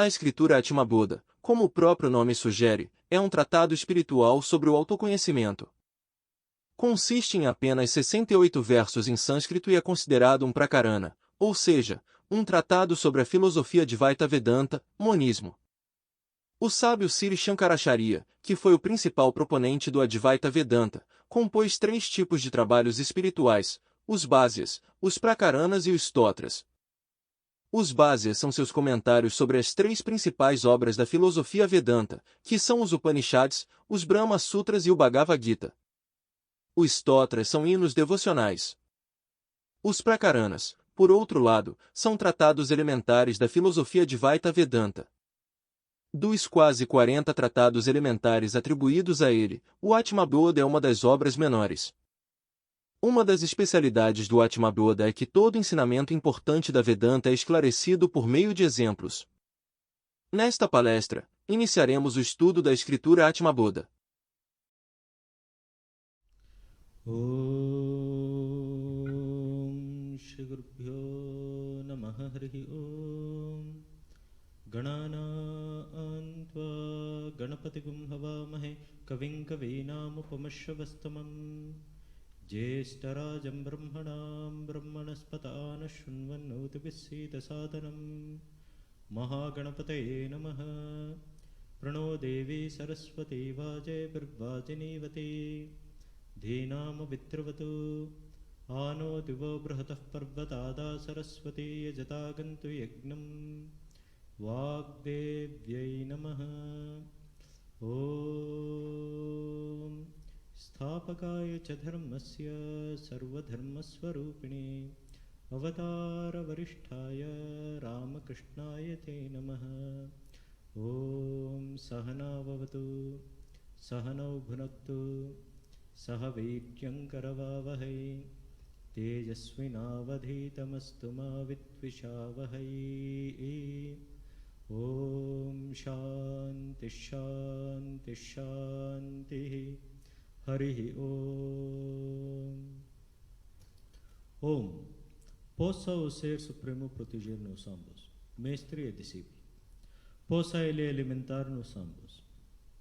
A escritura Atmabodha, como o próprio nome sugere, é um tratado espiritual sobre o autoconhecimento. Consiste em apenas 68 versos em sânscrito e é considerado um prakarana, ou seja, um tratado sobre a filosofia Advaita Vedanta, monismo. O sábio Sri Shankaracharya, que foi o principal proponente do Advaita Vedanta, compôs 3 tipos de trabalhos espirituais, os bhasyas, os prakaranas e os stotras. Os bhasyas são seus comentários sobre as 3 principais obras da filosofia Vedanta, que são os Upanishads, os Brahma Sutras e o Bhagavad Gita. Os stotras são hinos devocionais. Os prakaranas, por outro lado, são tratados elementares da filosofia Advaita Vedanta. Dos quase 40 tratados elementares atribuídos a ele, o Atmabodha é uma das obras menores. Uma das especialidades do Atmabodha é que todo ensinamento importante da Vedanta é esclarecido por meio de exemplos. Nesta palestra, iniciaremos o estudo da escritura Atmabodha. Om Shri Gurubhyo Namaha Harihi Om Gananantva Ganapatigum Havamahe Kavim Kavinamupamashravastamam Jyeshtarajam Brahmanam Brahmanaspatana Shunvannotipissita Sadhanam Mahaganapataye Namaha Prano Devi Saraswati Vaje Birvajinivati Dhinam Vitravatu Ano Divo Brahatah Parvatada Saraswati Yajatagantu Yagnam Vagdevyai Namaha Om Sthapakaya cha dharmasya sarvadharmasvarupini Avatara Varishtaya Ramakrishnaya te Namaha Om Sahana Vavatu Sahanau Bhunaktu Sahaviryankaravavahai Tejasvinavadhitamastu ma vidvishavahai Om Shanti Shanti Shanti Harihi Om. Om. Possa o Ser Supremo proteger-nos ambos, mestre e discípulo. Possa Ele alimentar-nos ambos.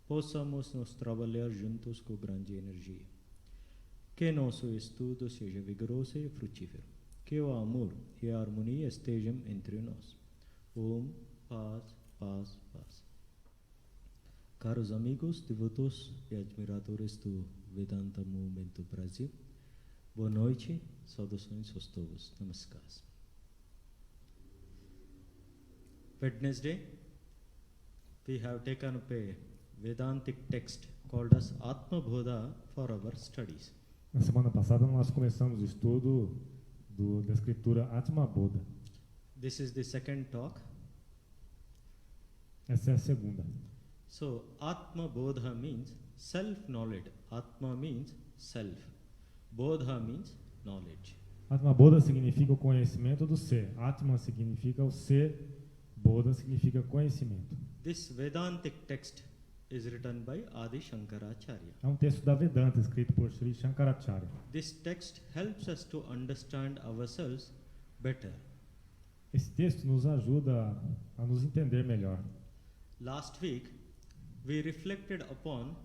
Possamos nos trabalhar juntos com grande energia. Que nosso estudo seja vigoroso e frutífero. Que o amor e a harmonia estejam entre nós. Om, paz, paz, paz. Caros amigos, devotos e admiradores do Vedanta Movimento Brasil, boa noite, saudações aos todos. Namaskar. Wednesday, we have taken up a Vedantic text called as Atmabodha for our studies. Na semana passada nós começamos o estudo da escritura Atmabodha. This is the second talk. Essa é a segunda. So Atmabodha means self-knowledge. Atma means self. Bodha means knowledge. Atmabodha significa o conhecimento do ser. Atma significa o ser. Bodha significa conhecimento. This Vedantic text is written by Adi Shankaracharya. É um texto da Vedanta escrito por Sri Shankaracharya. This text helps us to understand ourselves better. Esse texto nos ajuda a nos entender melhor. Last week we reflected upon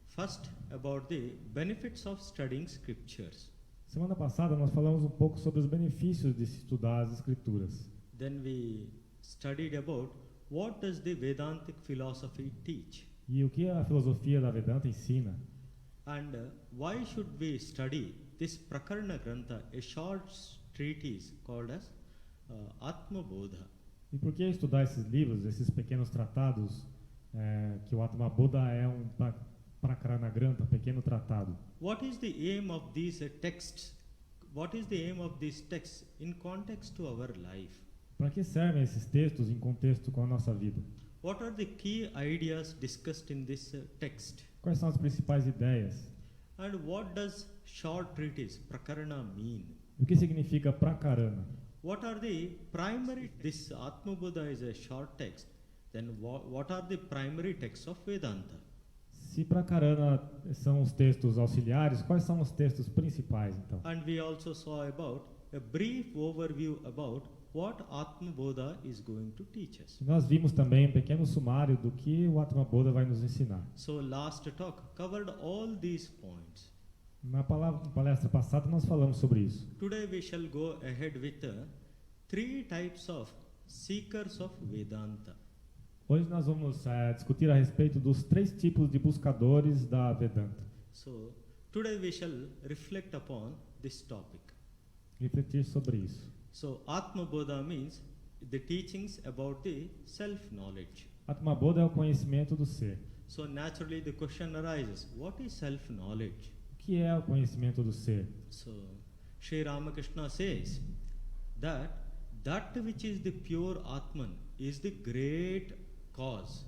first about the benefits of studying scriptures. Semana passada nós falamos um pouco sobre os benefícios de se estudar as escrituras. Then we studied about what does the Vedantic philosophy teach? E o que a filosofia da Vedanta ensina? And why should we study this Prakarana Grantha, a short treatise called as Atmabodha? E por que estudar esses livros, esses pequenos tratados, que o Atmabodha é um prakarana grantha, pequeno tratado? What is the aim of these texts? What is the aim of these texts in context to our life? Para que servem esses textos em contexto com a nossa vida? What are the key ideas discussed in this text? Quais são as principais ideias? And what does short treatise, Prakarana, mean? O que significa prakarana? What are the primary, this Atmabodha is a short text, then what are the primary texts of Vedanta? Se prakarana são os textos auxiliares, quais são os textos principais, então? And we also saw about a brief overview about what Atmabodha is going to teach us. Nós vimos também um pequeno sumário do que o Atmabodha vai nos ensinar. So last talk covered all these points. Na palestra passada nós falamos sobre isso. Today we shall go ahead with three types of seekers of Vedanta. Hoje nós vamos discutir a respeito dos 3 tipos de buscadores da Vedanta. So today we shall reflect upon this topic. Refletir sobre isso. So Atmabodha means the teachings about the self-knowledge. Atmabodha é o conhecimento do ser. So naturally the question arises, what is self-knowledge? O que é o conhecimento do ser? So Sri Ramakrishna says that which is the pure Atman is the great cause.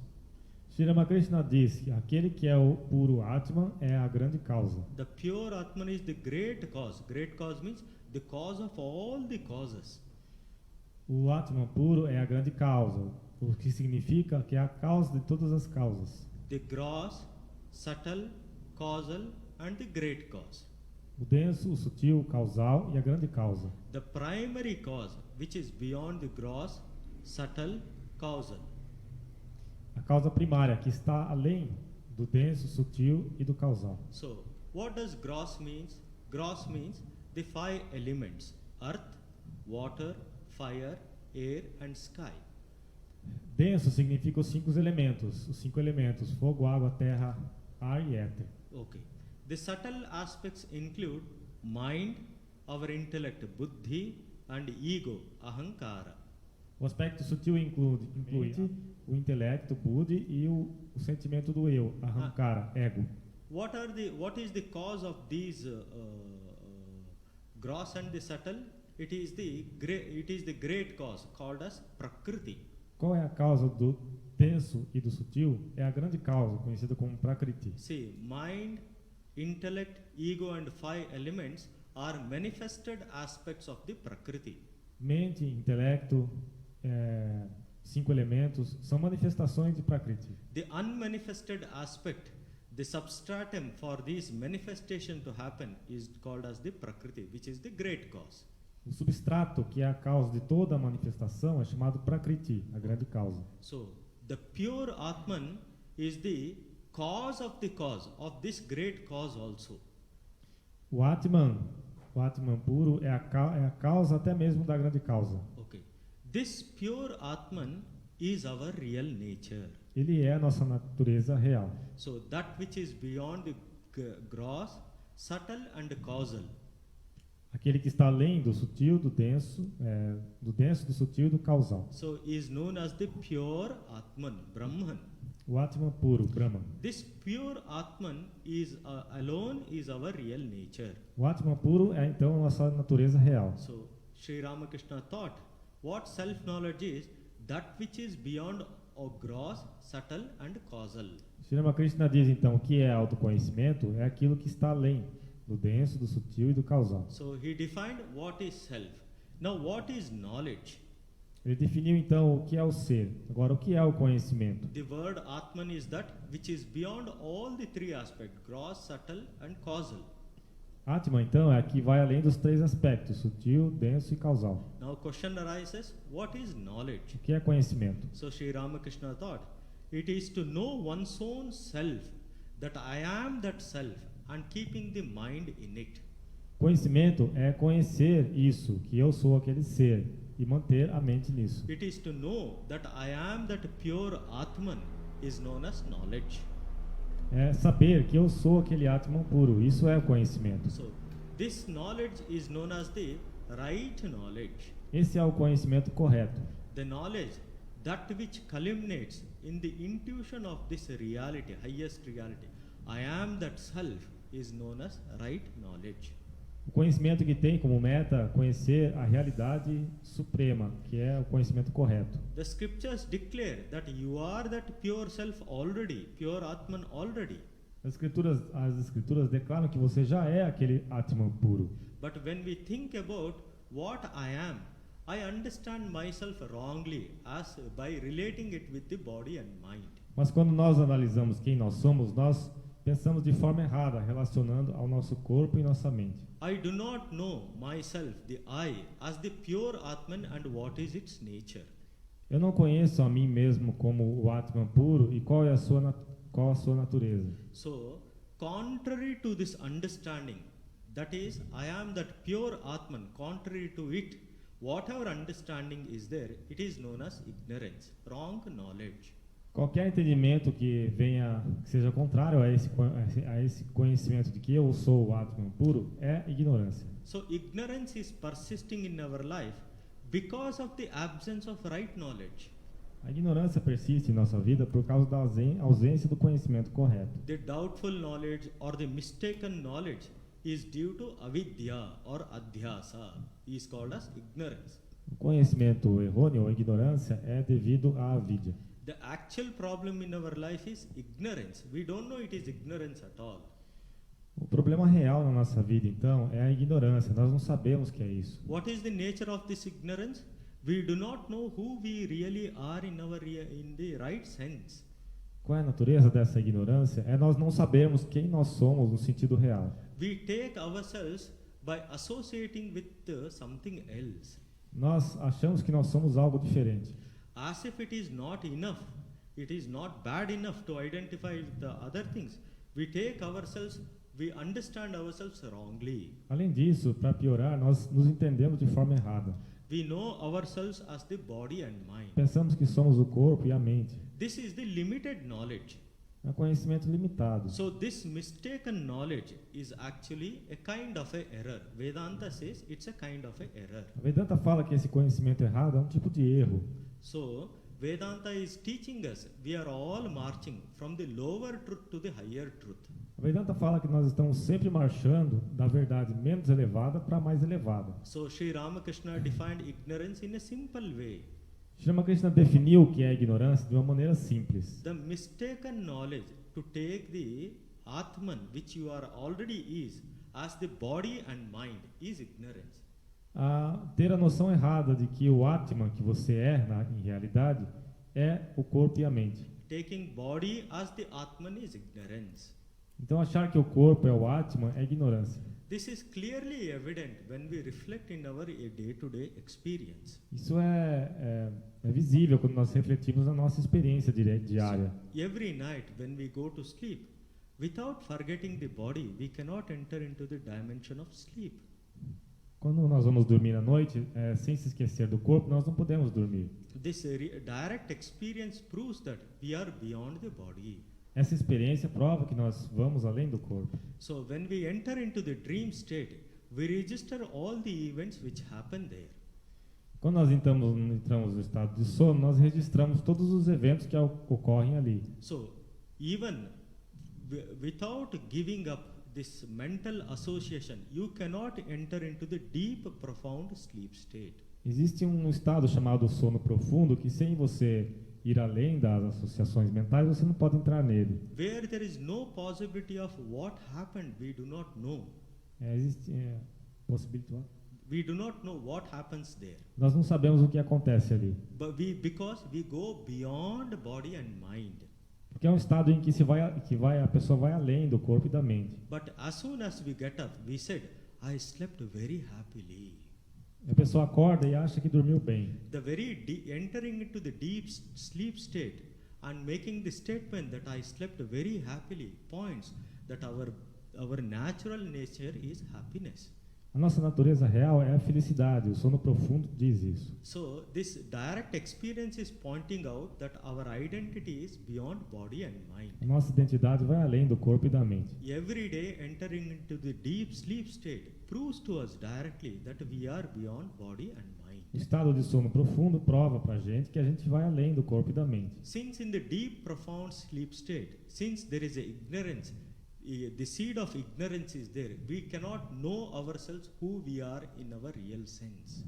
Sri Ramakrishna diz que aquele que é o puro Atman é a grande causa. The pure Atman is the great cause. Great cause means the cause of all the causes. O Atman puro é a grande causa, o que significa que é a causa de todas as causas. The gross, subtle, causal and the great cause. O denso, o sutil, o causal e a grande causa. The primary cause, which is beyond the gross, subtle, causal. A causa primária, que está além do denso, sutil e do causal. So, what does gross means? Gross means the 5 elements: earth, water, fire, air and sky. Denso significa os 5 elementos, fogo, água, terra, ar e éter. Okay. The subtle aspects include mind, our intellect, buddhi, and ego, ahankara. O aspecto sutil inclui o intelecto, buddhi, e o sentimento do eu, ahankara, ego. What is the cause of these gross and the subtle? It is the great cause called as prakriti. Qual é a causa do denso e do sutil? É a grande causa, conhecida como prakriti. See, mind, intellect, ego and 5 elements are manifested aspects of the prakriti. Mente, intelecto, 5 elementos são manifestações de prakriti. The unmanifested aspect, the substratum for this manifestation to happen is called as the prakriti, which is the great cause. O substrato, que é a causa de toda a manifestação, é chamado prakriti, a grande causa. So, the pure Atman is the cause of this great cause also. O Atman puro é a causa até mesmo da grande causa. Okay. This pure Atman is our real nature. Ele é a nossa natureza real. So that which is beyond the gross, subtle and causal. Aquele que está além do sutil, do denso, do sutil e do causal. So is known as the pure Atman, Brahman. O Atman puro, Brahman. This pure Atman is alone is our real nature. O Atman puro é então a nossa natureza real. So Sri Ramakrishna taught what self-knowledge is, that which is beyond gross, subtle and causal. Sri Ramakrishna diz então que é autoconhecimento é aquilo que está além do denso, do sutil e do causal. So he defined what is self. Now what is knowledge? Ele definiu então o que é o ser. Agora, o que é o conhecimento? The word Atman is that which is beyond all the 3 aspects, gross, subtle and causal. Atman então é a que vai além dos 3 aspectos, sutil, denso e causal. Now question arises, what is knowledge? O que é conhecimento? So Sri Ramakrishna thought, it is to know one's own self, that I am that self, and keeping the mind in it. Conhecimento é conhecer isso, que eu sou aquele ser, e manter a mente nisso. It is to know that I am that pure Atman is known as knowledge. É saber que eu sou aquele Atman puro, isso é o conhecimento. So this knowledge is known as the right knowledge. Esse é o conhecimento correto. The knowledge that which culminates in the intuition of this reality, highest reality. I am that self is known as right knowledge. O conhecimento que tem como meta conhecer a realidade suprema, que é o conhecimento correto. The scriptures declare that you are that pure self already, pure Atman already. As escrituras declaram que você já é aquele Atman puro. But when we think about what I am, I understand myself wrongly as by relating it with the body and mind. Mas quando nós analisamos quem nós somos, nós Pensamos de forma errada, relacionando ao nosso corpo e nossa mente. I do not know myself, the I, as the pure Atman and what is its nature. Eu não conheço a mim mesmo como o Atman puro e qual a sua natureza. So, contrary to this understanding, that is, I am that pure Atman, contrary to it, whatever understanding is there, it is known as ignorance, wrong knowledge. Qualquer entendimento que seja contrário a esse conhecimento de que eu sou o Atman puro é ignorância. So, ignorance is persisting in our life because of the absence of right knowledge. A ignorância persiste em nossa vida por causa da ausência do conhecimento correto. The doubtful knowledge or the mistaken knowledge is due to avidya or adhyasa, is called as ignorance. O conhecimento errôneo ou ignorância é devido à avidya. The actual problem in our life is ignorance. We don't know it is ignorance at all. O problema real na nossa vida, então, é a ignorância. Nós não sabemos o que é isso. What is the nature of this ignorance? We do not know who we really are in the right sense. Qual é a natureza dessa ignorância? É nós não sabermos quem nós somos no sentido real. We take ourselves by associating with something else. Nós achamos que nós somos algo diferente. As if it is not enough, it is not bad enough to identify with the other things. We take ourselves, we understand ourselves wrongly. Além disso, para piorar, nós nos entendemos de forma errada. We know ourselves as the body and mind. Pensamos que somos o corpo e a mente. This is the limited knowledge. É um conhecimento limitado. So this mistaken knowledge is actually a kind of a error. Vedanta says it's a kind of a error. A Vedanta fala que esse conhecimento errado é um tipo de erro. So Vedanta is teaching us we are all marching from the lower truth to the higher truth. A Vedanta fala que nós estamos sempre marchando da verdade menos elevada para a mais elevada. So Sri Ramakrishna defined ignorance in a simple way. Sri Ramakrishna definiu o que é ignorância de uma maneira simples. The mistaken knowledge to take the Atman, which you are already is, as the body and mind, is ignorance. Ter a noção errada de que o Atman que você é, em realidade, é o corpo e a mente. Taking body as the Atman is ignorance. Então achar que o corpo é o Atman é ignorância. This is clearly evident when we reflect in our day-to-day experience. Isso é visível quando nós refletimos na nossa experiência diária. So, every night when we go to sleep, without forgetting the body, we cannot enter into the dimension of sleep. Quando nós vamos dormir à noite, sem se esquecer do corpo, nós não podemos dormir. This direct experience proves that we are beyond the body. Essa experiência prova que nós vamos além do corpo. So when we enter into the dream state, we register all the events which happen there. Quando nós entramos no estado de sono, nós registramos todos os eventos que ocorrem ali. So even without giving up this mental association, you cannot enter into the deep, profound sleep state. Existe um estado chamado sono profundo que sem você ir além das associações mentais, você não pode entrar nele. Where there is no possibility of what happened, we do not know. Existe possibilidade. We do not know what happens there. Nós não sabemos o que acontece ali. But because we go beyond body and mind. Porque é um estado em que a pessoa vai além do corpo e da mente. But as soon as we get up, we said, I slept very happily. A pessoa acorda e acha que dormiu bem. The very entering into the deep sleep state and making the statement that I slept very happily points that our natural nature is happiness. A nossa natureza real é a felicidade. O sono profundo diz isso. So this direct experience is pointing out that our identity is beyond body and mind. A nossa identidade vai além do corpo e da mente. Every day entering into the deep sleep state proves to us directly that we are beyond body and mind. O estado de sono profundo prova para a gente que a gente vai além do corpo e da mente. Since in the deep profound sleep state, since there is a ignorance, the seed of ignorance is there, we cannot know ourselves who we are in our real sense.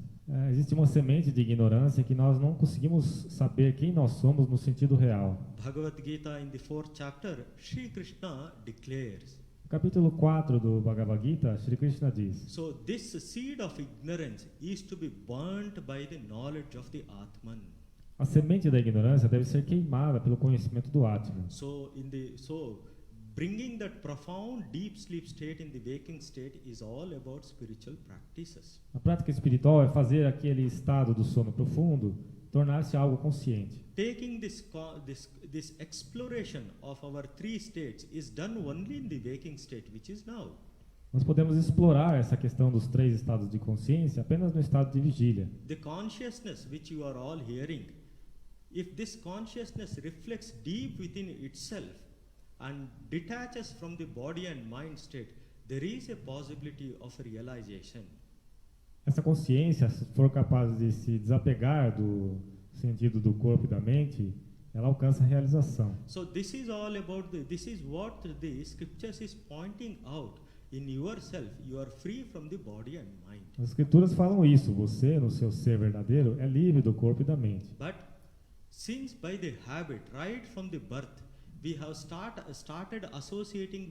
Existe uma semente de ignorância que nós não conseguimos saber quem nós somos no sentido real. Bhagavad Gita in the 4th chapter, Sri Krishna declares. Capítulo 4 do Bhagavad Gita, Sri Krishna diz: So this seed of ignorance is to be burnt by the knowledge of the Atman. A semente da ignorância deve ser queimada pelo conhecimento do Atman. So bringing that profound deep sleep state in the waking state is all about spiritual practices. A prática espiritual é fazer aquele estado do sono profundo tornar-se algo consciente. Taking this exploration of our three states is done only in the waking state, which is now. Nós podemos explorar essa questão dos três estados de consciência apenas no estado de vigília. The consciousness which you are all hearing, if this consciousness reflects deep within itself and detaches from the body and mind state, there is a possibility of realization. Essa consciência, se for capaz de se desapegar do sentido do corpo e da mente, ela alcança a realização. So this is all about this is what the scriptures is pointing out. In yourself, you are free from the body and mind. As escrituras falam isso. Você, no seu ser verdadeiro, é livre do corpo e da mente. But since by the habit, right from the birth, we have started associating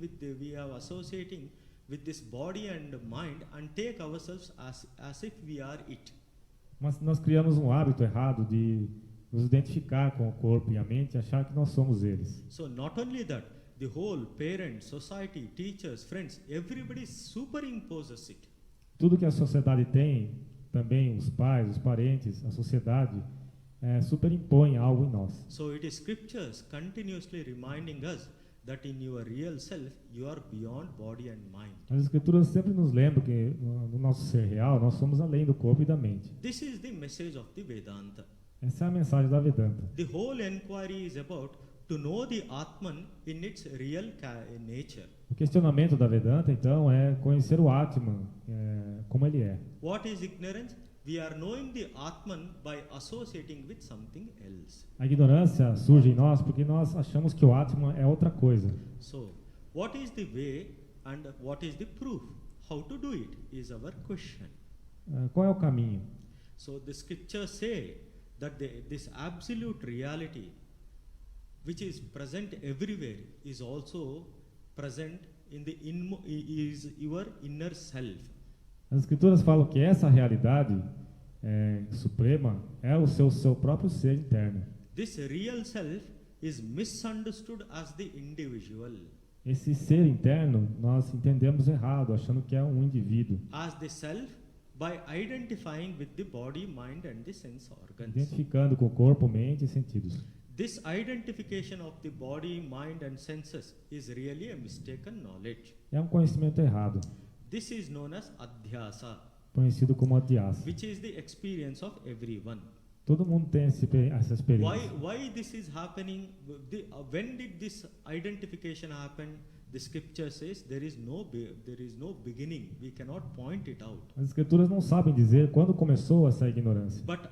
with this body and mind and take ourselves as if we are it. Mas nós criamos um hábito errado de nos identificar com o corpo e a mente e achar que nós somos eles. So not only that, the whole parents, society, teachers, friends, everybody superimposes it. Tudo que a sociedade tem, também os pais, os parentes, a sociedade, superimpõe algo em nós. So it is scriptures continuously reminding us that in your real self you are beyond body and mind. As escrituras sempre nos lembram que no nosso ser real nós somos além do corpo e da mente. This is the message of the Vedanta. Essa é a mensagem da Vedanta. The whole inquiry is about to know the Atman in its real nature. O questionamento da Vedanta, então, é conhecer o Atman como ele é. What is ignorance? We are knowing the Atman by associating with something else. A ignorância surge em nós porque nós achamos que o Atman é outra coisa. So, what is the way and what is the proof? How to do it is our question. Qual é o caminho? So, the scriptures say that this absolute reality, which is present everywhere, is also present is your inner self. As escrituras falam que essa realidade suprema é o seu próprio ser interno. This real self is misunderstood as the individual. Esse ser interno nós entendemos errado, achando que é um indivíduo. As the self by identifying with the body, mind and the sense organs. Identificando com o corpo, mente e sentidos. This identification of the body, mind and senses is really a mistaken knowledge. É um conhecimento errado. This is known as adhyasa, conhecido como adhyasa. which is the experience of everyone. Todo mundo tem essa experiência. Why this is happening? When did this identification happen? The scripture says there is no beginning. We cannot point it out. As escrituras não sabem dizer quando começou essa ignorância. But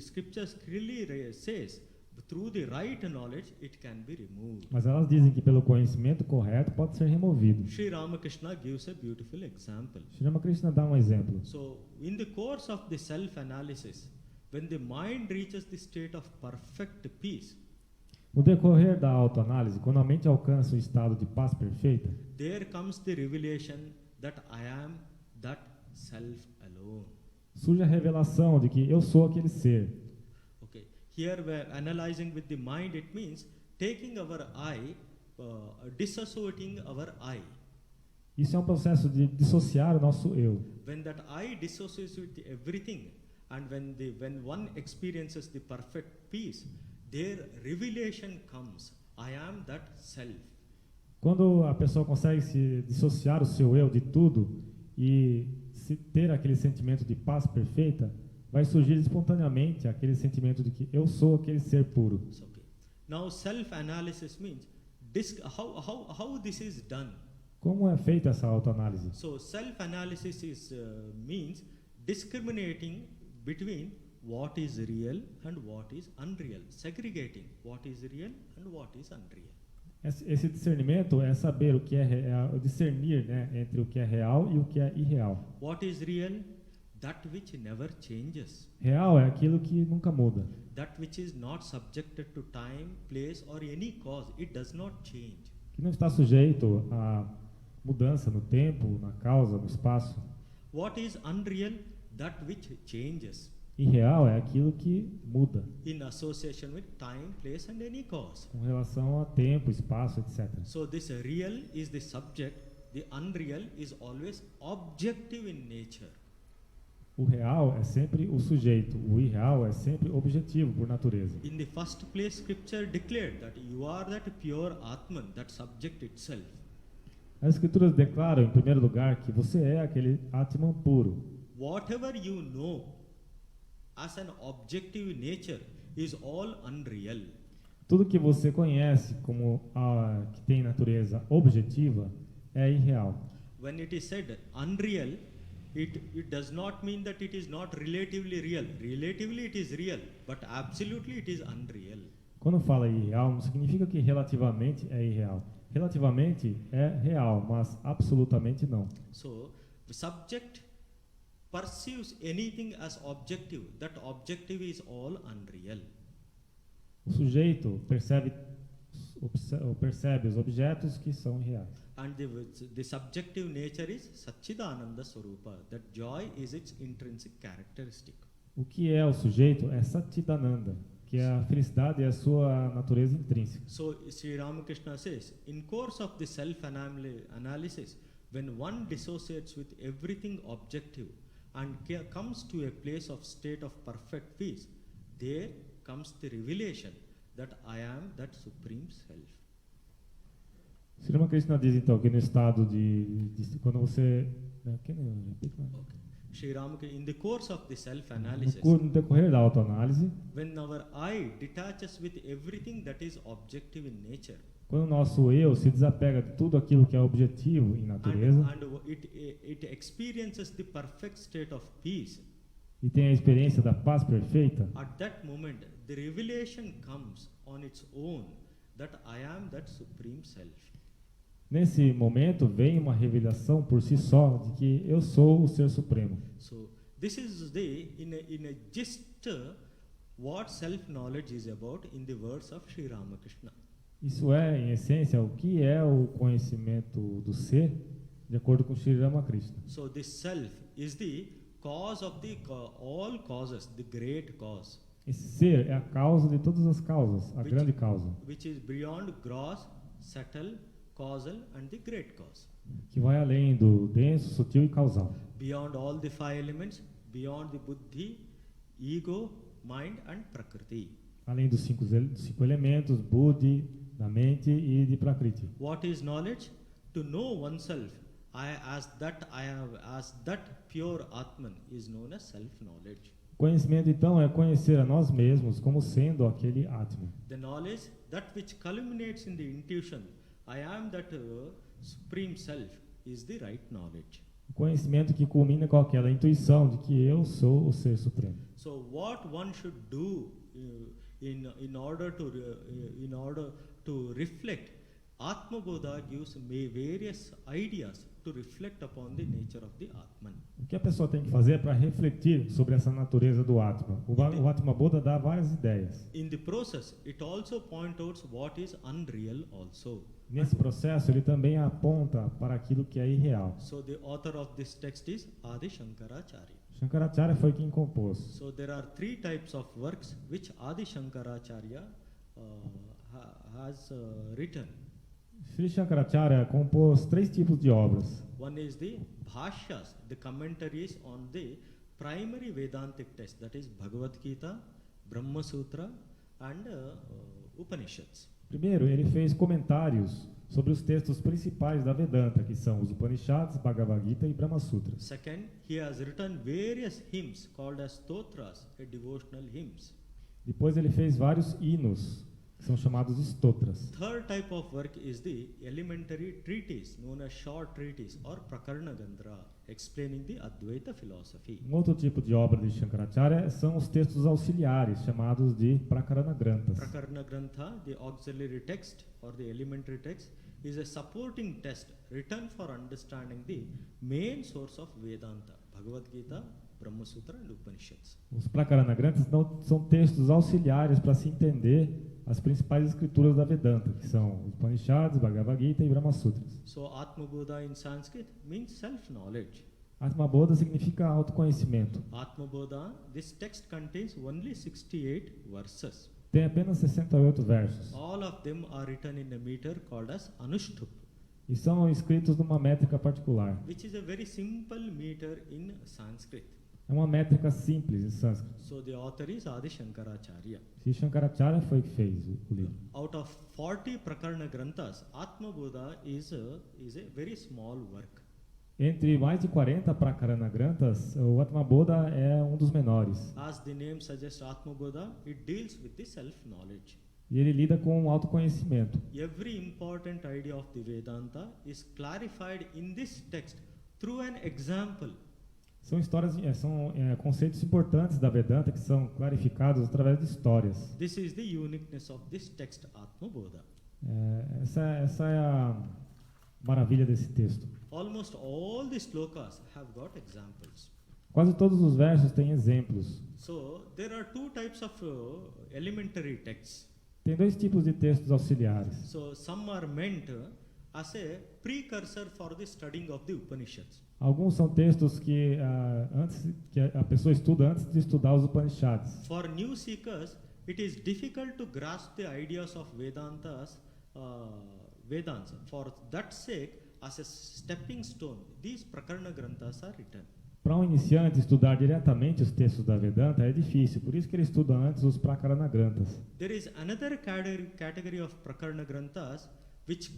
scriptures clearly says through the right knowledge it can be removed. Mas elas dizem que pelo conhecimento correto pode ser removido. Sri Ramakrishna gives a beautiful example. Sri Ramakrishna dá um exemplo. So in the course of the self-analysis, when the mind reaches the state of perfect peace, No decorrer da autoanálise, quando a mente alcança o estado de paz perfeita, there comes the revelation that I am that self alone. surge a revelação de que eu sou aquele ser. Okay. Here we are analyzing with the mind. It means taking our I, dissociating our I. Isso é um processo de dissociar o nosso eu. When that I dissociates with everything, and when one experiences the perfect peace, their revelation comes. I am that self. Quando a pessoa consegue se dissociar o seu eu de tudo e se ter aquele sentimento de paz perfeita, vai surgir espontaneamente aquele sentimento de que eu sou aquele ser puro. Okay. Now self-analysis means how this is done. Como é feita essa autoanálise? So self-analysis means discriminating between what is real and what is unreal, segregating what is real and what is unreal. Esse discernimento é saber o que é real, discernir, né, entre o que é real e o que é irreal. What is real? That which never changes. Real é aquilo que nunca muda. That which is not subjected to time, place or any cause. It does not change. Que não está sujeito a mudança no tempo, na causa, no espaço. What is unreal? That which changes. Irreal é aquilo que muda, in association with time, place and any cause. com relação a tempo, espaço, etc. So this real is the subject, the unreal is always objective in nature. O real é sempre o sujeito, o irreal é sempre objetivo por natureza. In the first place, scripture declared that you are that pure Atman, that subject itself. As escrituras declaram, em primeiro lugar, que você é aquele Atman puro. Whatever you know as an objective nature is all unreal. Tudo que você conhece como que tem natureza objetiva é irreal. When it is said unreal, it does not mean that it is not relatively real. Relatively it is real, but absolutely it is unreal. Quando fala irreal, não significa que relativamente é irreal. Relativamente é real, mas absolutamente não. So, the subject perceives anything as objective. That objective is all unreal. O sujeito percebe os objetos que são irreais. And the subjective nature is Satchidananda Swarupa. That joy is its intrinsic characteristic. O que é o sujeito é Satchidananda, que é a felicidade e a sua natureza intrínseca. So Sri Ramakrishna says, in course of the self-analysis, when one dissociates with everything objective and comes to a place of state of perfect peace, there comes the revelation that I am that supreme self. Sri Ramakrishna diz então que no estado de quando você Sri Ramakrishna, in the course of the self-analysis, no decorrer da autoanálise, when our I detaches with everything that is objective in nature, quando o nosso eu se desapega de tudo aquilo que é objetivo em natureza, and it experiences the perfect state of peace, e tem a experiência da paz perfeita, at that moment the revelation comes on its own that I am that supreme self. nesse momento vem uma revelação por si só de que eu sou o Ser Supremo. So this is in a gist what self-knowledge is about in the words of Sri Ramakrishna. Isso é, em essência, o que é o conhecimento do ser, de acordo com Sri Ramakrishna. So this self is the cause of all causes, the great cause. Esse ser é a causa de todas as causas, a grande causa, Which is beyond gross, subtle, causal and the great cause. que vai além do denso, sutil e causal. Beyond all the five elements, beyond the buddhi, ego, mind and prakriti. Além dos cinco elementos, buddhi, da mente e de prakriti. What is knowledge? To know oneself as that pure Atman is known as self-knowledge. Conhecimento, então, é conhecer a nós mesmos como sendo aquele Atman. The knowledge, that which culminates in the intuition, I am that supreme self, is the right knowledge. O conhecimento que culmina com aquela intuição de que eu sou o Ser Supremo. So what one should do in order to reflect, Atmabodha gives various ideas to reflect upon the nature of the Atman. O que a pessoa tem que fazer para refletir sobre essa natureza do Atman? O Atmabodha dá várias ideias. In the process, it also points out what is unreal also. Nesse processo, ele também aponta para aquilo que é irreal. So the author of this text is Adi Shankaracharya. Shankaracharya foi quem compôs. So there are three types of works which Adi Shankaracharya has written. Sri Shankaracharya compôs 3 tipos de obras. One is the Bhashyas, the commentaries on the primary Vedantic text, that is Bhagavad Gita, Brahma Sutra and Upanishads. Primeiro, ele fez comentários sobre os textos principais da Vedanta, que são os Upanishads, Bhagavad Gita e Brahma Sutras. Second, he has written various hymns called as stotras, devotional hymns. Depois ele fez vários hinos, que são chamados stotras. Third type of work is the elementary treatise known as short treatise or prakarana gandra, explaining the Advaita philosophy. Um outro tipo de obra de Shankaracharya são os textos auxiliares, chamados de prakarana granthas. Prakarana grantha, the auxiliary text or the elementary text, is a supporting text written for understanding the main source of Vedanta, Bhagavad Gita, Brahma Sutra and Upanishads. Os prakarana granthas são textos auxiliares para se entender as principais escrituras da Vedanta, que são os Upanishads, Bhagavad Gita e Brahma Sutras. So Atmabodha in Sanskrit means self-knowledge. Atmabodha significa autoconhecimento. Atmabodha, this text contains only 68 verses. Tem apenas 68 versos. All of them are written in a meter called as Anushtup, E são escritos numa métrica particular. which is a very simple meter in Sanskrit. É uma métrica simples em sânscrito. So the author is Sri Shankaracharya. Sri Shankaracharya foi que fez o livro. Out of 40 prakarana granthas, Atmabodha is a very small work. Entre mais de 40 prakarana granthas, o Atmabodha é um dos menores. As the name suggests, Atmabodha, it deals with the self-knowledge. E ele lida com o autoconhecimento. Every important idea of the Vedanta is clarified in this text through an example. São conceitos importantes da Vedanta que são clarificados através de histórias. This is the uniqueness of this text, Atmabodha. Essa é a maravilha desse texto. Almost all the slokas have got examples. Quase todos os versos têm exemplos. So there are two types of elementary texts. Tem dois tipos de textos auxiliares. So some are meant as a precursor for the studying of the Upanishads. Alguns são textos que a pessoa estuda antes de estudar os Upanishads. For new seekers, it is difficult to grasp the ideas of Vedanta. For that sake, as a stepping stone, these prakarana granthas are written. Para um iniciante estudar diretamente os textos da Vedanta é difícil, por isso que ele estuda antes os prakarana granthas. There is another category of prakarana granthas which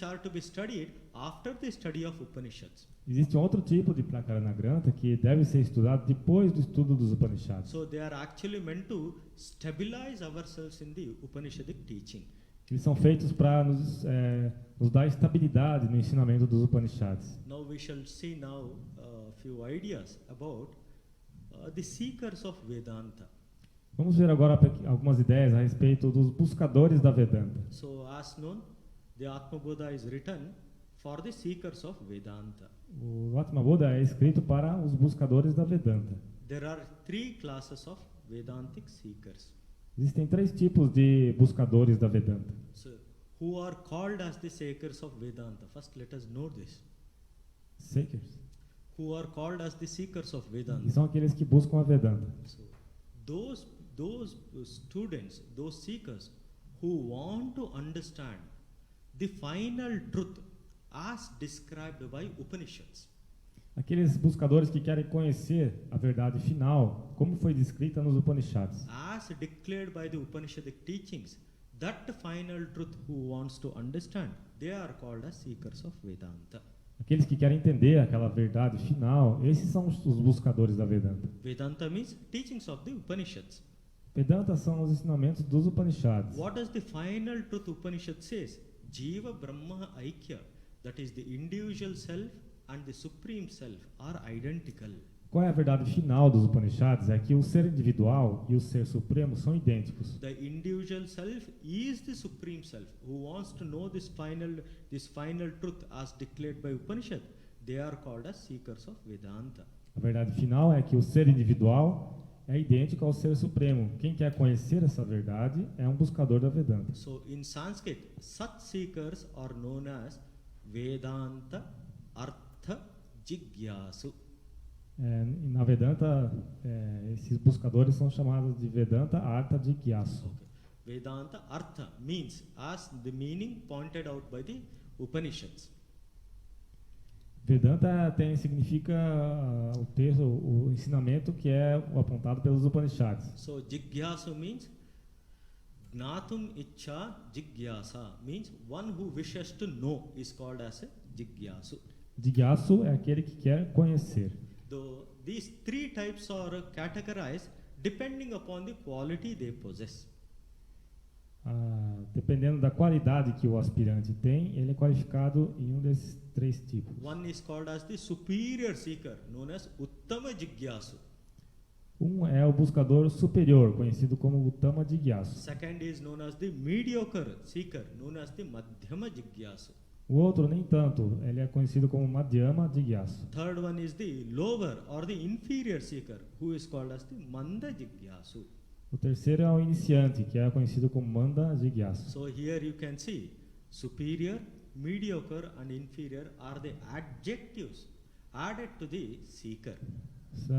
are to be studied after the study of Upanishads. Existe outro tipo de prakarana grantha que deve ser estudado depois do estudo dos Upanishads. So they are actually meant to stabilize ourselves in the Upanishadic teaching. Eles são feitos para nos dar estabilidade no ensinamento dos Upanishads. Now we shall see now a few ideas about the seekers of Vedanta. Vamos ver agora algumas ideias a respeito dos buscadores da Vedanta. So as known, the Atmabodha is written for the seekers of Vedanta. O Atmabodha é escrito para os buscadores da Vedanta. There are three classes of Vedantic seekers. Existem três tipos de buscadores da Vedanta. So, who are called as the seekers of Vedanta? First, let us know this. Seekers. Who are called as the seekers of Vedanta? E são aqueles que buscam a Vedanta. So, those students, those seekers who want to understand the final truth as described by Upanishads. Aqueles buscadores que querem conhecer a verdade final, como foi descrita nos Upanishads. As declared by the Upanishadic teachings, that final truth who wants to understand, they are called as seekers of Vedanta. Aqueles que querem entender aquela verdade final, esses são os buscadores da Vedanta. Vedanta means teachings of the Upanishads. Vedanta são os ensinamentos dos Upanishads. What does the final truth Upanishad says? Jiva Brahma Aikya, that is the individual self and the supreme self are identical. Qual é a verdade final dos Upanishads? É que o ser individual e o ser supremo são idênticos. The individual self is the supreme self. Who wants to know this final truth as declared by Upanishad, they are called as seekers of Vedanta. A verdade final é que o ser individual é idêntico ao ser supremo. Quem quer conhecer essa verdade é um buscador da Vedanta. So in Sanskrit, such seekers are known as Vedanta Artha Jigyasu. Na Vedanta, esses buscadores são chamados de Vedanta Artha Jigyasu. Okay. Vedanta Artha means as the meaning pointed out by the Upanishads. Vedanta significa o ensinamento que é apontado pelos Upanishads. So Jigyasu means Gnatum Ichcha Jigyasa, means one who wishes to know is called as a Jigyasu. Jigyasu é aquele que quer conhecer. These three types are categorized depending upon the quality they possess. Dependendo da qualidade que o aspirante tem, ele é qualificado em um desses três tipos. One is called as the superior seeker, known as Uttama Jigyasu. Um é o buscador superior, conhecido como Uttama Jigyasu. Second is known as the mediocre seeker, known as the Madhyama Jigyasu. O outro, nem tanto, ele é conhecido como Madhyama Jigyasu. Third one is the lower or the inferior seeker, who is called as the Manda Jigyasu. O terceiro é o iniciante, que é conhecido como Manda Jigyasu. So here you can see superior, mediocre and inferior are the adjectives added to the seeker.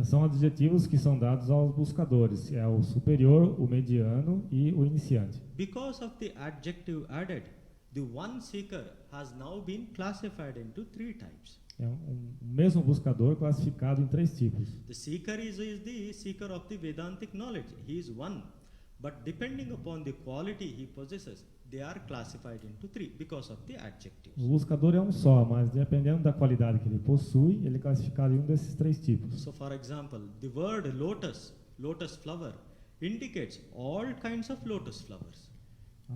São adjetivos que são dados aos buscadores. É o superior, o mediano e o iniciante. Because of the adjective added, the one seeker has now been classified into 3 types. É o mesmo buscador classificado em 3 tipos. The seeker is the seeker of the Vedantic knowledge. He is one. But depending upon the quality he possesses, they are classified into 3 because of the adjectives. O buscador é um só, mas dependendo da qualidade que ele possui, ele é classificado em um desses 3 tipos. So for example, the word lotus, lotus flower, indicates all kinds of lotus flowers. A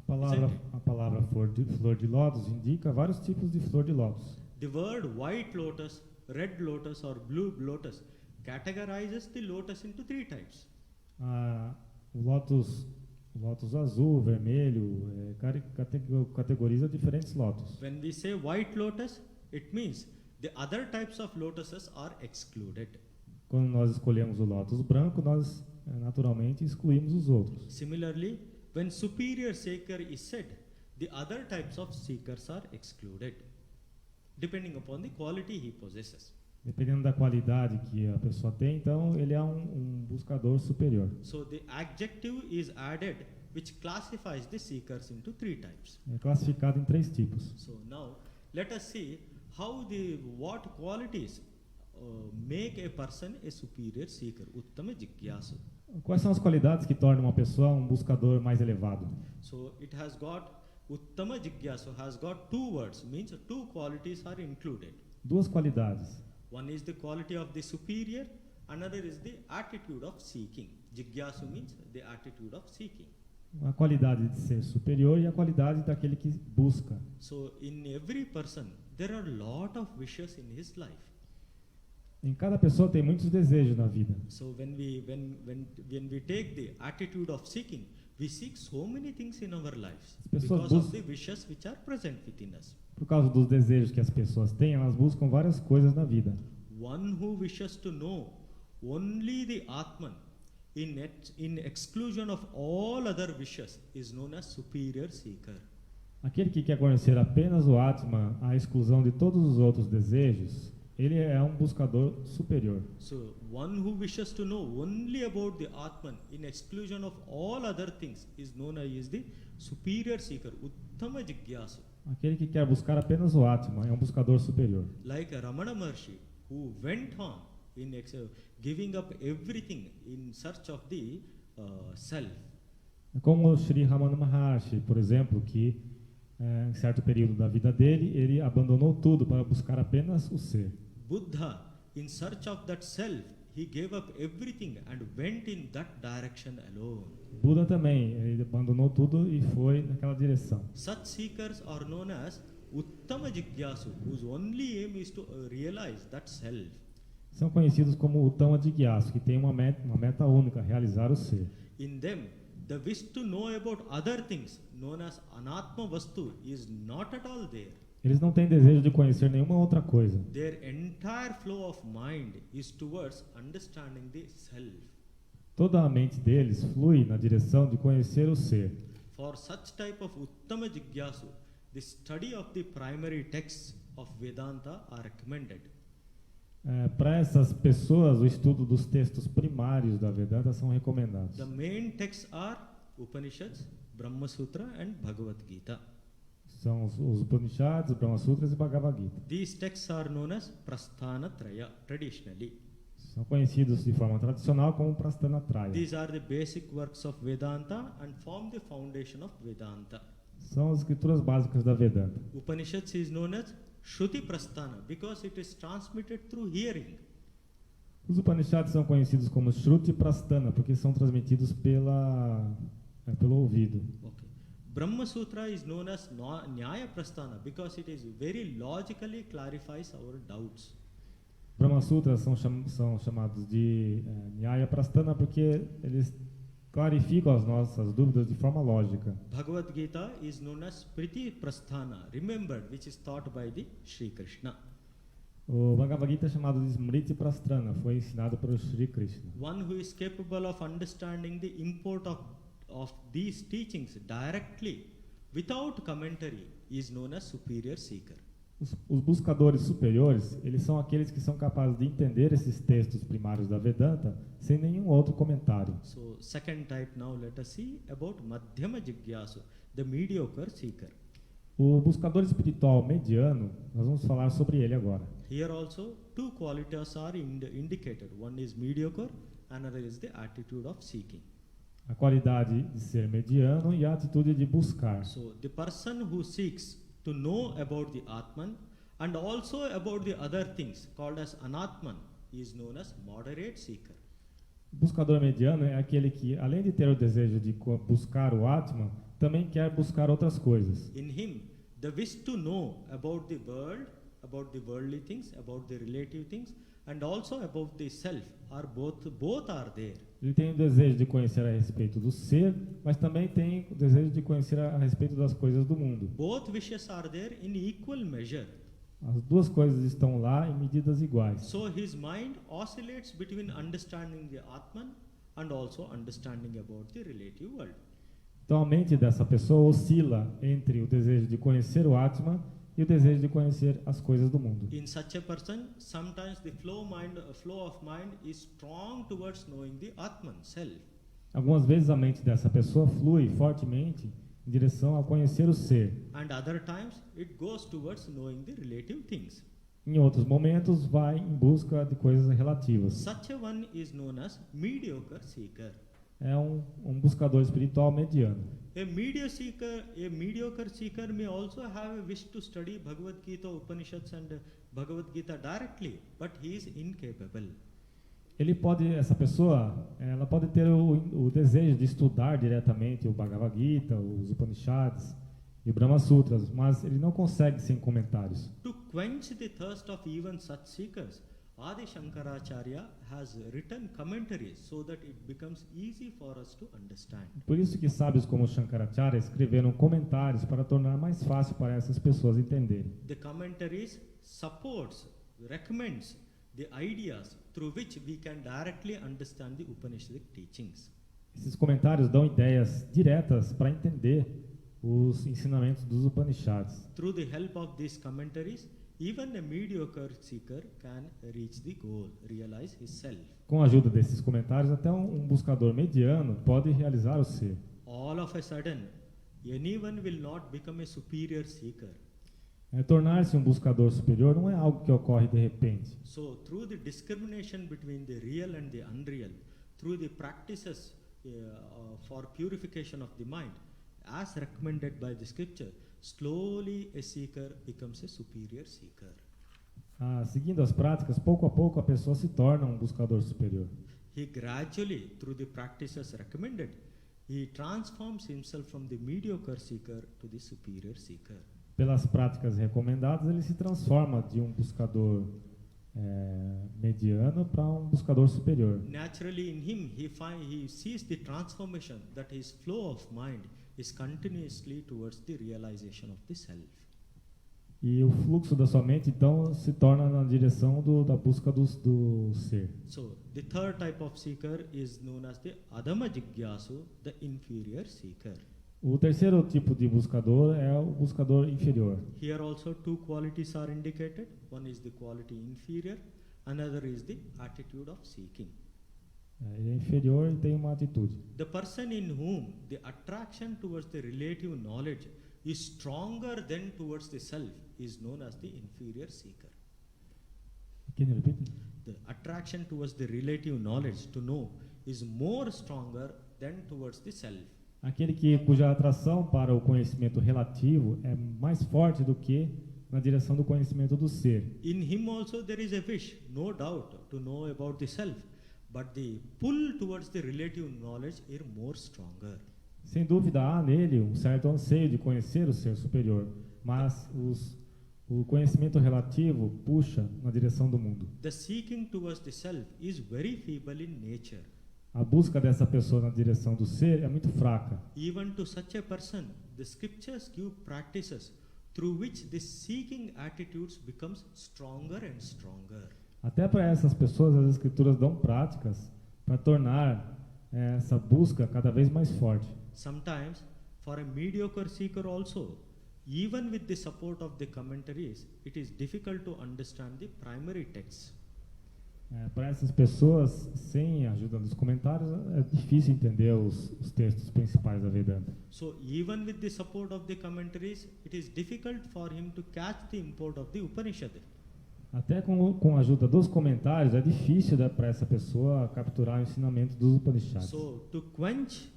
palavra flor de lótus indica vários tipos de flor de lótus. The word white lotus, red lotus or blue lotus categorizes the lotus into 3 types. O lótus azul, vermelho, categoriza diferentes lótus. When we say white lotus, it means the other types of lotuses are excluded. Quando nós escolhemos o lótus branco, nós naturalmente excluímos os outros. Similarly, when superior seeker is said, the other types of seekers are excluded, depending upon the quality he possesses. Dependendo da qualidade que a pessoa tem, então ele é um buscador superior. So the adjective is added, which classifies the seekers into 3 types. É classificado em 3 tipos. So now let us see what qualities make a person a superior seeker, uttama jigyasu. Quais são as qualidades que tornam uma pessoa um buscador mais elevado? So it has got uttama jigyasu has got 2 words, means 2 qualities are included. 2 qualidades. One is the quality of the superior, another is the attitude of seeking. Jigyasu means the attitude of seeking. A qualidade de ser superior e a qualidade daquele que busca. So in every person there are a lot of wishes in his life. Em cada pessoa tem muitos desejos na vida. So when we take the attitude of seeking, we seek so many things in our lives because of the wishes which are present within us. Por causa dos desejos que as pessoas têm, elas buscam várias coisas na vida. One who wishes to know only the Atman in exclusion of all other wishes is known as superior seeker. Aquele que quer conhecer apenas o Atman, à exclusão de todos os outros desejos, ele é um buscador superior. So one who wishes to know only about the Atman in exclusion of all other things is known as the superior seeker, uttama jigyasu. Aquele que quer buscar apenas o Atman é um buscador superior. Like a Ramana Maharshi, who went on in giving up everything in search of the self. É como o Sri Ramana Maharshi, por exemplo, que em certo período da vida dele, ele abandonou tudo para buscar apenas o ser. Buddha, in search of that self, he gave up everything and went in that direction alone. Buda também, ele abandonou tudo e foi naquela direção. Such seekers are known as uttama jigyasu, whose only aim is to realize that self. São conhecidos como uttama jigyasu, que tem uma meta única, realizar o ser. In them, the wish to know about other things, known as anatma vastu, is not at all there. Eles não têm desejo de conhecer nenhuma outra coisa. Their entire flow of mind is towards understanding the self. Toda a mente deles flui na direção de conhecer o ser. For such type of uttama jigyasu, the study of the primary texts of Vedanta are recommended. Para essas pessoas, o estudo dos textos primários da Vedanta são recomendados. The main texts are Upanishads, Brahma Sutra and Bhagavad Gita. São os Upanishads, Brahma Sutras e Bhagavad Gita. These texts are known as Prasthana Traya traditionally. São conhecidos de forma tradicional como Prasthana Traya. These are the basic works of Vedanta and form the foundation of Vedanta. São as escrituras básicas da Vedanta. Upanishads is known as Shruti Prasthana because it is transmitted through hearing. Os Upanishads são conhecidos como Shruti Prasthana porque são transmitidos pelo ouvido. Okay. Brahma Sutra is known as Nyaya Prasthana because it is very logically clarifies our doubts. Brahma Sutras são chamados de Nyaya Prasthana porque eles clarificam as nossas dúvidas de forma lógica. Bhagavad Gita is known as Priti Prasthana, remembered, which is taught by the Sri Krishna. O Bhagavad Gita é chamado de Smriti Prasthana, foi ensinado pelo Sri Krishna. One who is capable of understanding the import of these teachings directly, without commentary, is known as superior seeker. Os buscadores superiores, eles são aqueles que são capazes de entender esses textos primários da Vedanta sem nenhum outro comentário. So, second type now let us see about Madhyama Jigyasu, the mediocre seeker. O buscador espiritual mediano, nós vamos falar sobre ele agora. Here also, two qualities are indicated. One is mediocre, another is the attitude of seeking. A qualidade de ser mediano e a atitude de buscar. So, the person who seeks to know about the Atman and also about the other things called as Anatman is known as moderate seeker. O buscador mediano é aquele que, além de ter o desejo de buscar o Atman, também quer buscar outras coisas. In him, the wish to know about the world, about the worldly things, about the relative things, and also about the self, are both are there. Ele tem o desejo de conhecer a respeito do ser, mas também tem o desejo de conhecer a respeito das coisas do mundo. Both wishes are there in equal measure. As duas coisas estão lá em medidas iguais. So his mind oscillates between understanding the Atman and also understanding about the relative world. Então a mente dessa pessoa oscila entre o desejo de conhecer o Atman e o desejo de conhecer as coisas do mundo. In such a person, sometimes the flow of mind is strong towards knowing the Atman, self. Algumas vezes a mente dessa pessoa flui fortemente em direção a conhecer o ser. And other times it goes towards knowing the relative things. Em outros momentos vai em busca de coisas relativas. Such a one is known as mediocre seeker. É um buscador espiritual mediano. A mediocre seeker may also have a wish to study Bhagavad Gita, Upanishads and Bhagavad Gita directly, but he is incapable. Essa pessoa, ela pode ter o desejo de estudar diretamente o Bhagavad Gita, os Upanishads e o Brahma Sutras, mas ele não consegue sem comentários. To quench the thirst of even such seekers, Sri Shankaracharya has written commentaries so that it becomes easy for us to understand. Por isso que sábios como Shankaracharya escreveram comentários para tornar mais fácil para essas pessoas entenderem. The commentaries recommends the ideas through which we can directly understand the Upanishadic teachings. Esses comentários dão ideias diretas para entender os ensinamentos dos Upanishads. Through the help of these commentaries, even a mediocre seeker can reach the goal, realize his self. Com a ajuda desses comentários, até um buscador mediano pode realizar o ser. All of a sudden, anyone will not become a superior seeker. Tornar-se um buscador superior não é algo que ocorre de repente. So, through the discrimination between the real and the unreal, through the practices for purification of the mind, as recommended by the scripture, slowly a seeker becomes a superior seeker. Seguindo as práticas, pouco a pouco a pessoa se torna um buscador superior. He gradually, through the practices recommended, he transforms himself from the mediocre seeker to the superior seeker. Pelas práticas recomendadas, ele se transforma de um buscador mediano para um buscador superior. Naturally, in him, he sees the transformation that his flow of mind is continuously towards the realization of the self. E o fluxo da sua mente, então, se torna na direção da busca do ser. So, the third type of seeker is known as the Adama Jigyasu, the inferior seeker. O terceiro tipo de buscador é o buscador inferior. Here also two qualities are indicated. One is the quality inferior, another is the attitude of seeking. Ele é inferior e tem uma atitude. The person in whom the attraction towards the relative knowledge is stronger than towards the self is known as the inferior seeker. Can you repeat? The attraction towards the relative knowledge to know is more stronger than towards the self. Aquele cuja atração para o conhecimento relativo é mais forte do que na direção do conhecimento do ser. In him also there is a wish, no doubt, to know about the self, but the pull towards the relative knowledge is more stronger. Sem dúvida há nele um certo anseio de conhecer o ser superior, mas o conhecimento relativo puxa na direção do mundo. The seeking towards the self is very feeble in nature. A busca dessa pessoa na direção do ser é muito fraca. Even to such a person, the scriptures give practices through which the seeking attitudes becomes stronger and stronger. Até para essas pessoas as escrituras dão práticas para tornar essa busca cada vez mais forte. Sometimes for a mediocre seeker also, even with the support of the commentaries, it is difficult to understand the primary texts. Para essas pessoas, sem a ajuda dos comentários, é difícil entender os textos principais da Vedanta. So even with the support of the commentaries, it is difficult for him to catch the import of the Upanishad. Até com a ajuda dos comentários, é difícil para essa pessoa capturar o ensinamento dos Upanishads. So to quench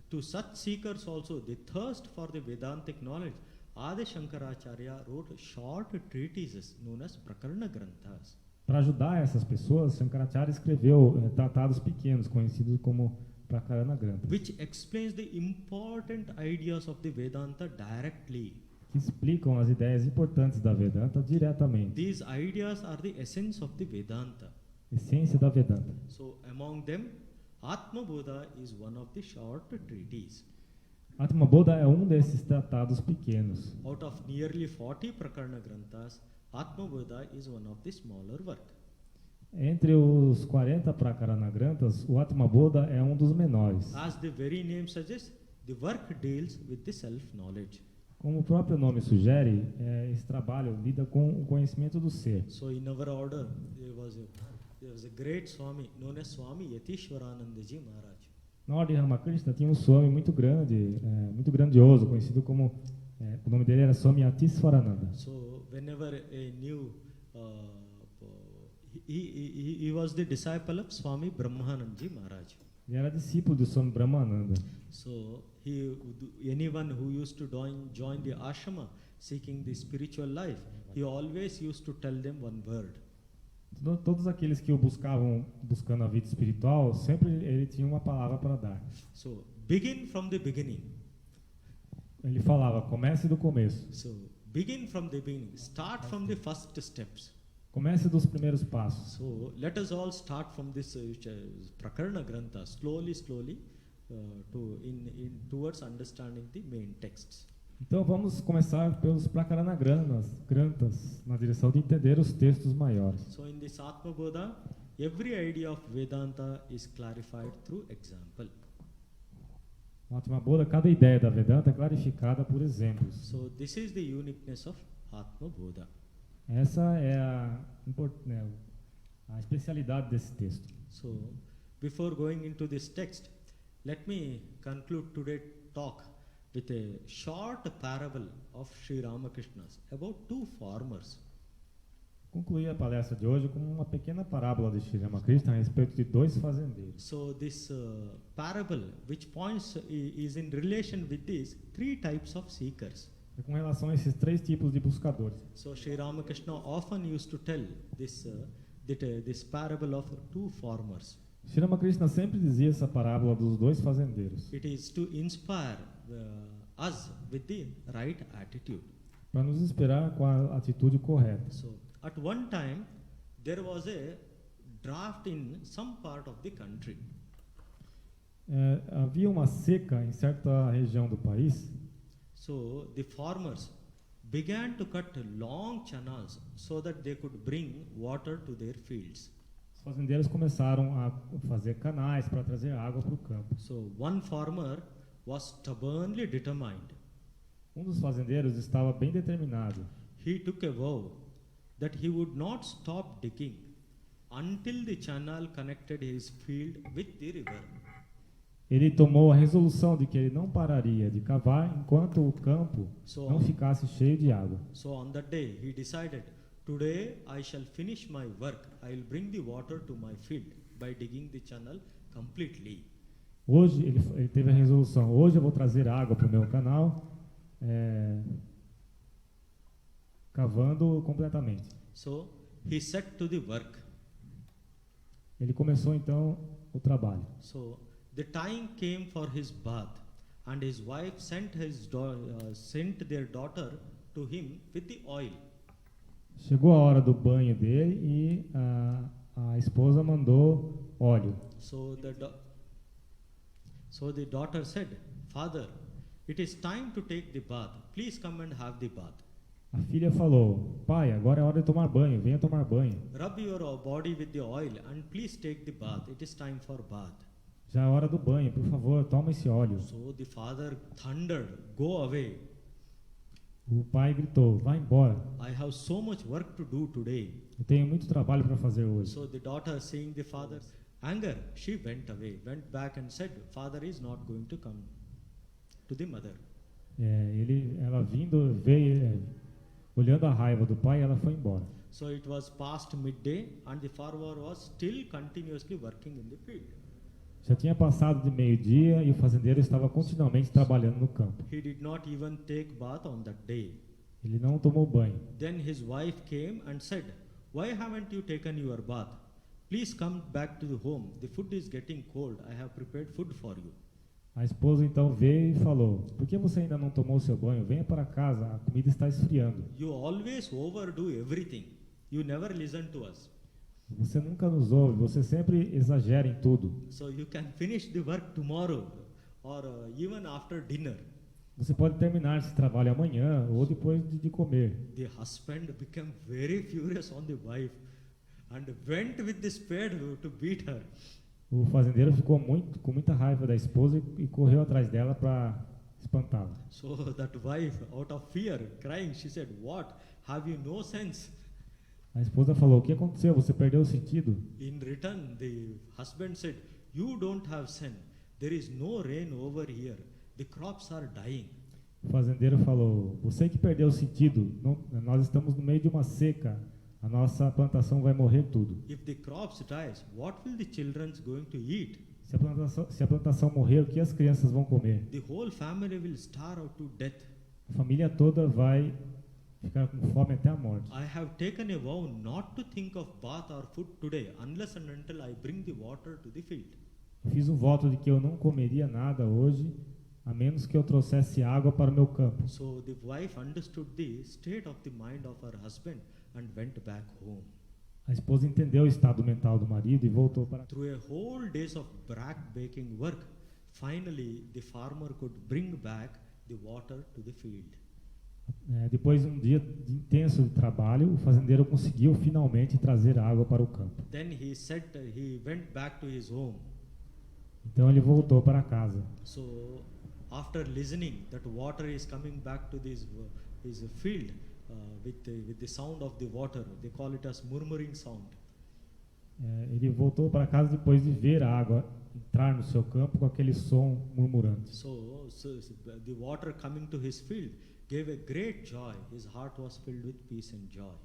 to such seekers also the thirst for the Vedantic knowledge, Adi Shankaracharya wrote short treatises known as prakarana granthas. Para ajudar essas pessoas, Shankaracharya escreveu tratados pequenos, conhecidos como prakarana granthas, which explains the important ideas of the Vedanta directly. que explicam as ideias importantes da Vedanta diretamente. These ideas are the essence of the Vedanta. Essência da Vedanta. So among them, Atmabodha is one of the short treatises. Atmabodha é um desses tratados pequenos. Out of nearly 40 prakarana granthas, Atmabodha is one of the smaller work. Entre os 40 prakarana granthas, o Atmabodha é um dos menores. As the very name suggests, the work deals with the self-knowledge. Como o próprio nome sugere, esse trabalho lida com o conhecimento do ser. So in our order, there was a great Swami known as Swami Yatishwarananda Ji Maharaj. Na ordem Ramakrishna tinha um Swami muito grande, muito grandioso, conhecido como, o nome dele era Swami Yatishwarananda. So whenever a new, he was the disciple of Swami Brahmananda Ji Maharaj. Ele era discípulo do Swami Brahmananda. So anyone who used to join the ashrama seeking the spiritual life, he always used to tell them one word. Todos aqueles que o buscavam buscando a vida espiritual, sempre ele tinha uma palavra para dar. So begin from the beginning. Ele falava, comece do começo. So begin from the beginning. Start from the first steps. Comece dos primeiros passos. So let us all start from this prakarana grantha, slowly, towards understanding the main texts. Então vamos começar pelos prakarana granthas, na direção de entender os textos maiores. So in this Atmabodha, every idea of Vedanta is clarified through example. No Atmabodha, cada ideia da Vedanta é clarificada por exemplos. So this is the uniqueness of Atmabodha. Essa é a especialidade desse texto. So before going into this text, let me conclude today's talk with a short parable of Sri Ramakrishna about two farmers. Concluí a palestra de hoje com uma pequena parábola de Sri Ramakrishna a respeito de dois fazendeiros. So this parable, which points is in relation with these three types of seekers. É com relação a esses três tipos de buscadores. So Sri Ramakrishna often used to tell this parable of two farmers. Sri Ramakrishna sempre dizia essa parábola dos dois fazendeiros. It is to inspire us with the right attitude. Para nos inspirar com a atitude correta. So at one time there was a drought in some part of the country. Havia uma seca em certa região do país. So the farmers began to cut long channels so that they could bring water to their fields. Os fazendeiros começaram a fazer canais para trazer água para o campo. So one farmer was stubbornly determined. Um dos fazendeiros estava bem determinado. He took a vow that he would not stop digging until the channel connected his field with the river. Ele tomou a resolução de que ele não pararia de cavar enquanto o campo não ficasse cheio de água. So on that day he decided, today I shall finish my work. I will bring the water to my field by digging the channel completely. Hoje ele teve a resolução. Hoje eu vou trazer água para o meu canal, cavando completamente. So he set to the work. Ele começou então o trabalho. So the time came for his bath, and his wife sent their daughter to him with the oil. Chegou a hora do banho dele e a esposa mandou óleo. So the daughter said, "Father, it is time to take the bath. Please come and have the bath." A filha falou: "Pai, agora é hora de tomar banho. Venha tomar banho. Rub your body with the oil and please take the bath. It is time for bath." Já é hora do banho, por favor, toma esse óleo. So the father thundered, "Go away." O pai gritou: vai embora. I have so much work to do today. Eu tenho muito trabalho para fazer hoje. So the daughter, seeing the father's anger, she went away, went back and said, father is not going to come, to the mother. Ela veio, olhando a raiva do pai, ela foi embora. So it was past midday and the farmer was still continuously working in the field. Já tinha passado de meio-dia e o fazendeiro estava continuamente trabalhando no campo. He did not even take bath on that day. Ele não tomou banho. Then his wife came and said, why haven't you taken your bath? Please come back to the home. The food is getting cold. I have prepared food for you. A esposa então veio e falou: por que você ainda não tomou seu banho? Venha para casa, a comida está esfriando. You always overdo everything. You never listen to us. Você nunca nos ouve, você sempre exagera em tudo. So you can finish the work tomorrow or even after dinner. Você pode terminar esse trabalho amanhã ou depois de comer. The husband became very furious on the wife and went with the spade to beat her. O fazendeiro ficou com muita raiva da esposa e correu atrás dela para espantá-la. So that wife, out of fear, crying, she said, what? Have you no sense? A esposa falou: o que aconteceu? Você perdeu o sentido? In return, the husband said, you don't have sense. There is no rain over here. The crops are dying. O fazendeiro falou: você que perdeu o sentido. Nós estamos no meio de uma seca. A nossa plantação vai morrer tudo. If the crops dies, what will the children going to eat? Se a plantação morrer, o que as crianças vão comer? The whole family will starve to death. A família toda vai ficar com fome até a morte. I have taken a vow not to think of bath or food today unless and until I bring the water to the field. Eu fiz um voto de que eu não comeria nada hoje, a menos que eu trouxesse água para o meu campo. So the wife understood the state of the mind of her husband and went back home. A esposa entendeu o estado mental do marido e voltou para. Through a whole days of back-breaking work, finally the farmer could bring back the water to the field. Depois de um dia intenso de trabalho, o fazendeiro conseguiu finalmente trazer água para o campo. Then he went back to his home. Então ele voltou para casa. So after listening that water is coming back to his field with the sound of the water, they call it as murmuring sound. Ele voltou para casa depois de ver a água entrar no seu campo com aquele som murmurante. So the water coming to his field gave a great joy. His heart was filled with peace and joy.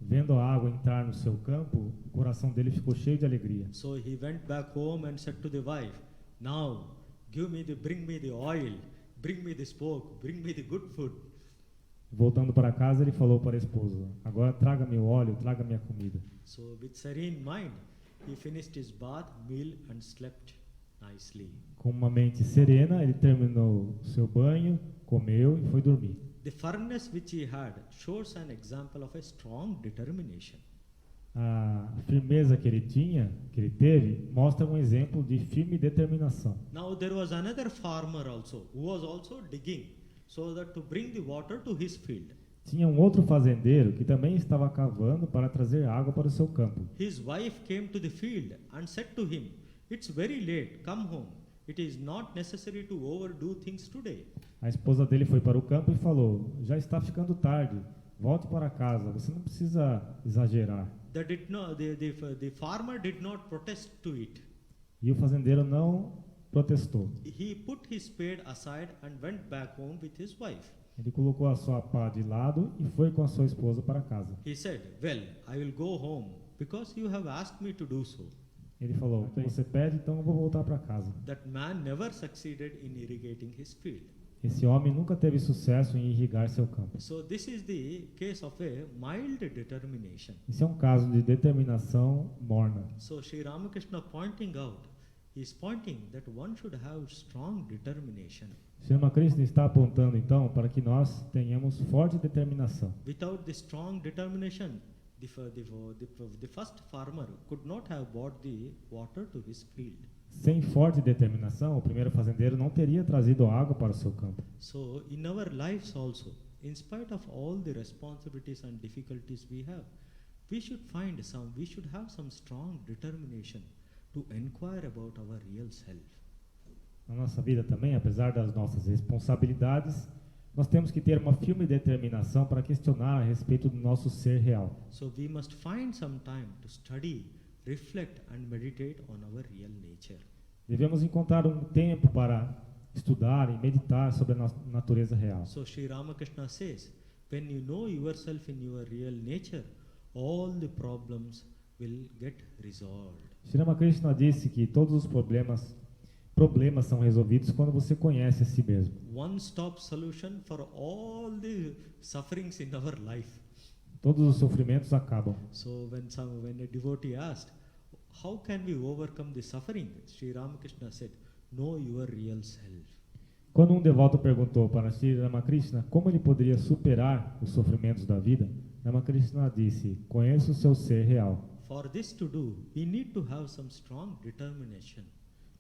Vendo a água entrar no seu campo, o coração dele ficou cheio de alegria. So he went back home and said to the wife, now bring me the oil, bring me the spoke, bring me the good food. Voltando para casa, ele falou para a esposa: agora traga-me o óleo, traga-me a comida. So with serene mind, he finished his bath, meal and slept nicely. Com uma mente serena, ele terminou seu banho, comeu e foi dormir. The firmness which he had shows an example of a strong determination. A firmeza que ele teve, mostra um exemplo de firme determinação. Now there was another farmer also, who was also digging, so that to bring the water to his field. Tinha um outro fazendeiro que também estava cavando para trazer água para o seu campo. His wife came to the field and said to him, it's very late, come home. It is not necessary to overdo things today. A esposa dele foi para o campo e falou: já está ficando tarde, volte para casa, você não precisa exagerar. The farmer did not protest to it. E o fazendeiro não protestou. He put his spade aside and went back home with his wife. Ele colocou a sua pá de lado e foi com a sua esposa para casa. He said, well, I will go home because you have asked me to do so. Ele falou: você pede, então eu vou voltar para casa. That man never succeeded in irrigating his field. Esse homem nunca teve sucesso em irrigar seu campo. So this is the case of a mild determination. Esse é um caso de determinação morna. So Sri Ramakrishna pointing out, he is pointing that one should have strong determination. Sri Ramakrishna está apontando então para que nós tenhamos forte determinação. Without the strong determination, the first farmer could not have brought the water to his field. Sem forte determinação, o primeiro fazendeiro não teria trazido água para o seu campo. So in our lives also, in spite of all the responsibilities and difficulties we should have some strong determination to inquire about our real self. Na nossa vida também, apesar das nossas responsabilidades, Nós temos que ter uma firme determinação para questionar a respeito do nosso ser real. So we must find some time to study, reflect and meditate on our real nature. Devemos encontrar um tempo para estudar e meditar sobre a natureza real. So Sri Ramakrishna says, when you know yourself in your real nature, all the problems will get resolved. Sri Ramakrishna disse que todos os problemas são resolvidos quando você conhece a si mesmo. One-stop solution for all the sufferings in our life. Todos os sofrimentos acabam. So when a devotee asked, how can we overcome the suffering? Sri Ramakrishna said, know your real self. Quando um devoto perguntou para Sri Ramakrishna como ele poderia superar os sofrimentos da vida, Ramakrishna disse, conheça o seu ser real. For this to do, we need to have some strong determination.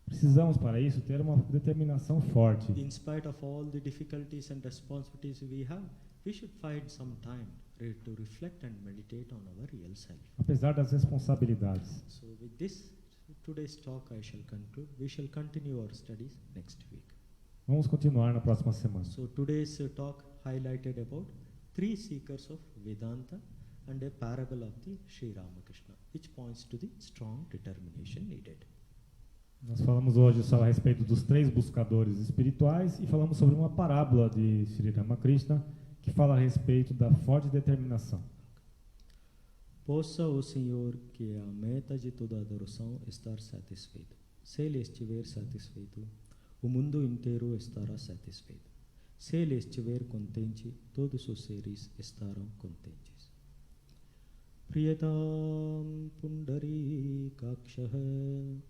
Precisamos, para isso, ter uma determinação forte. In spite of all the difficulties and responsibilities we have, we should find some time to reflect and meditate on our real self. Apesar das responsabilidades. So with this, today's talk I shall conclude. We shall continue our studies next week. Vamos continuar na próxima semana. So today's talk highlighted about three seekers of Vedanta and a parable of the Sri Ramakrishna, which points to the strong determination needed. Nós falamos hoje só a respeito dos 3 buscadores espirituais e falamos sobre uma parábola de Sri Ramakrishna que fala a respeito da forte determinação. Possa o Senhor que é a meta de toda adoração estar satisfeito. Se Ele estiver satisfeito, o mundo inteiro estará satisfeito. Se Ele estiver contente, todos os seres estarão contentes. Priyatam pundarikakshaha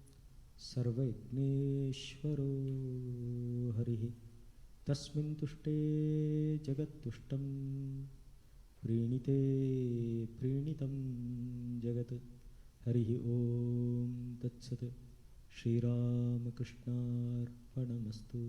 सर्वयज्ञेश्वरो हरिः तस्मिन् तुष्टे जगत्तुष्टं प्रीणिते प्रीणितं जगत् हरिः ओम तत्सत् श्रीरामकृष्णार्पणमस्तु।